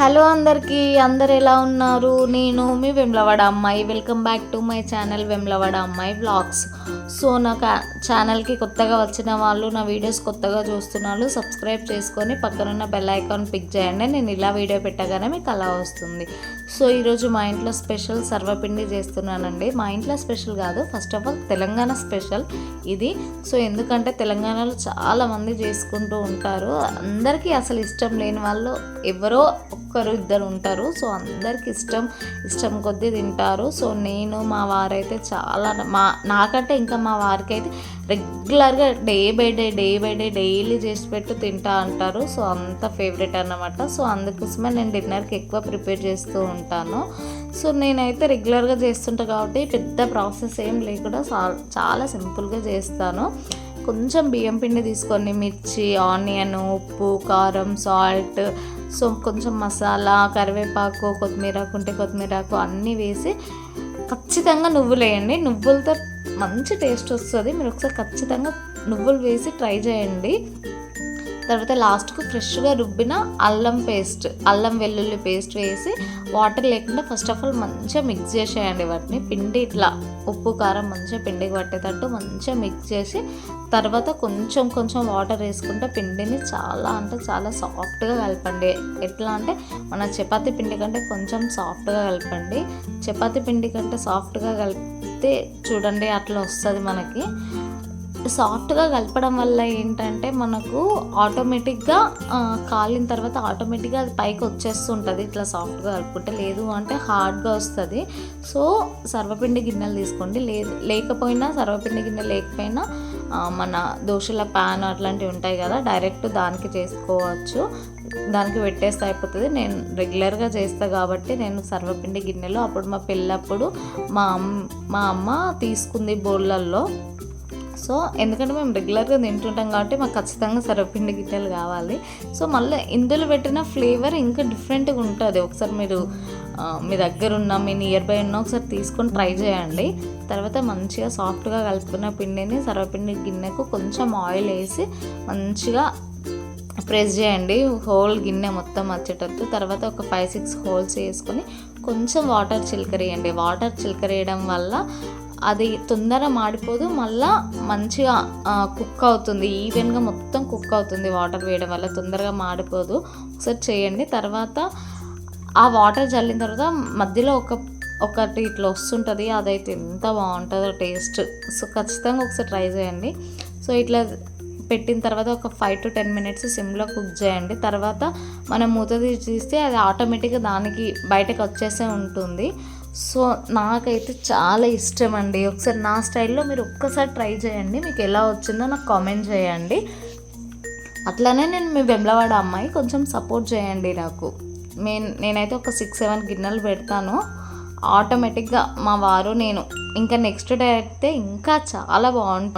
Hello అందరికీ, అందరు ఎలా ఉన్నారు? నేను మీ వెమ్లవాడ అమ్మాయి. Welcome back to my channel Vemulawada అమ్మాయి వ్లాగ్స్. సో నా ఛానల్కి కొత్తగా వచ్చిన వాళ్ళు, నా వీడియోస్ కొత్తగా చూస్తున్నారు, సబ్స్క్రైబ్ చేసుకొని పక్కనున్న బెల్ ఐకాన్ పిక్ చేయండి. నేను ఇలా వీడియో పెట్టగానే మీకు అలా వస్తుంది. సో ఈరోజు మా ఇంట్లో స్పెషల్ సర్వపిండి చేస్తున్నానండి. మా ఇంట్లో స్పెషల్ కాదు, first of all Telangana special ఇది. సో ఎందుకంటే తెలంగాణలో చాలామంది చేసుకుంటూ ఉంటారు. అందరికీ అసలు ఇష్టం లేని వాళ్ళు ఎవరో ఒక్కరు ఇద్దరు ఉంటారు. సో అందరికి ఇష్టం కొద్దీ తింటారు. సో నేను మా వారైతే చాలా నాకంటే ఇంకా మా వారికి అయితే రెగ్యులర్గా డే బై డే డైలీ చేసి పెట్టు తింటా అంటారు. సో అంత ఫేవరెట్ అన్నమాట. సో అందుకోసమే నేను డిన్నర్కి ఎక్కువ ప్రిపేర్ చేస్తూ ఉంటాను. సో నేనైతే రెగ్యులర్గా చేస్తుంటా కాబట్టి పెద్ద ప్రాసెస్ ఏం లేకుండా చాలా సింపుల్గా చేస్తాను. కొంచెం బియ్యం పిండి తీసుకొని మిర్చి, ఆనియన్, ఉప్పు, కారం, సాల్ట్, సో కొంచెం మసాలా, కరివేపాకు, కొత్తిమీరాకు ఉంటే కొత్తిమీరాకు అన్నీ వేసి ఖచ్చితంగా నువ్వులు వేయండి. నువ్వులతో మంచి టేస్ట్ వస్తుంది. మీరు ఒకసారి ఖచ్చితంగా నువ్వులు వేసి ట్రై చేయండి. తర్వాత లాస్ట్కు ఫ్రెష్గా రుబ్బిన అల్లం వెల్లుల్లి పేస్ట్ వేసి వాటర్ లేకుండా ఫస్ట్ ఆఫ్ ఆల్ మంచిగా మిక్స్ చేసేయండి. వాటిని పిండి ఇట్లా ఉప్పు కారం మంచిగా పిండికి పట్టేటట్టు మంచిగా మిక్స్ చేసి తర్వాత కొంచెం వాటర్ వేసుకుంటే పిండిని చాలా సాఫ్ట్గా కలపండి. ఎట్లా అంటే మన చపాతీ పిండి కంటే కొంచెం సాఫ్ట్గా కలపండి. చపాతీ పిండి కంటే సాఫ్ట్గా కలిపితే చూడండి అట్లా వస్తుంది. మనకి సాఫ్ట్గా కలపడం వల్ల ఏంటంటే మనకు ఆటోమేటిక్గా కాలిన తర్వాత ఆటోమేటిక్గా అది పైకి వచ్చేస్తుంటుంది. ఇట్లా సాఫ్ట్గా కలుపుకుంటే, లేదు అంటే హార్డ్గా వస్తుంది. సో సర్వపిండి గిన్నెలు తీసుకోండి. లేకపోయినా సర్వపిండి గిన్నె లేకపోయినా మన దోశల ప్యాన్ అట్లాంటివి ఉంటాయి కదా, డైరెక్ట్ దానికి చేసుకోవచ్చు. దానికి పెట్టేస్తే అయిపోతుంది. నేను రెగ్యులర్గా చేస్తాను కాబట్టి నేను సర్వపిండి గిన్నెలో అప్పుడు మా పెళ్ళప్పుడు మా అమ్మ తీసుకుంది బౌళ్ళల్లో. సో ఎందుకంటే మేము రెగ్యులర్గా తింటుంటాం కాబట్టి మాకు ఖచ్చితంగా సర్వపిండి గిన్నెలు కావాలి. సో మళ్ళీ ఇందులో పెట్టిన ఫ్లేవర్ ఇంకా డిఫరెంట్గా ఉంటుంది. ఒకసారి మీరు మీ దగ్గర ఉన్న, మీ నియర్ బై ఉన్న ఒకసారి తీసుకొని ట్రై చేయండి. తర్వాత మంచిగా సాఫ్ట్గా కలుపుకున్న పిండిని సర్వపిండి గిన్నెకు కొంచెం ఆయిల్ వేసి మంచిగా ప్రెస్ చేయండి, హోల్ గిన్నె మొత్తం వచ్చేటట్టు. తర్వాత ఒక 5-6 హోల్స్ వేసుకొని కొంచెం వాటర్ చిలకరేయండి. వాటర్ చిలకరేయడం వల్ల అది తొందరగా మాడిపోదు, మళ్ళీ మంచిగా కుక్ అవుతుంది, ఈవెన్గా మొత్తం కుక్ అవుతుంది. వాటర్ వేయడం వల్ల తొందరగా మాడిపోదు. ఒకసారి చేయండి. తర్వాత ఆ వాటర్ చల్లిన తర్వాత మధ్యలో ఒకటి ఇట్లా వస్తుంటుంది, అదైతే ఎంత బాగుంటుందో టేస్ట్. సో ఖచ్చితంగా ఒకసారి ట్రై చేయండి. సో ఇట్లా పెట్టిన తర్వాత ఒక 5 to 10 minutes సిమ్లో కుక్ చేయండి. తర్వాత మనం మూత తీస్తే అది ఆటోమేటిక్గా దానికి బయటకు వచ్చేసే ఉంటుంది. సో నాకైతే చాలా ఇష్టం అండి. ఒకసారి నా స్టైల్లో మీరు ఒక్కసారి ట్రై చేయండి. మీకు ఎలా వచ్చిందో నాకు కామెంట్ చేయండి. అట్లానే నేను మీ వెమ్లవాడ అమ్మాయి, కొంచెం సపోర్ట్ చేయండి నాకు. నేనైతే ఒక 6-7 గిన్నెలు పెడతాను. ఆటోమేటిక్గా మా వారు, నేను ఇంకా నెక్స్ట్ డే అయితే ఇంకా చాలా బాగుంటుంది.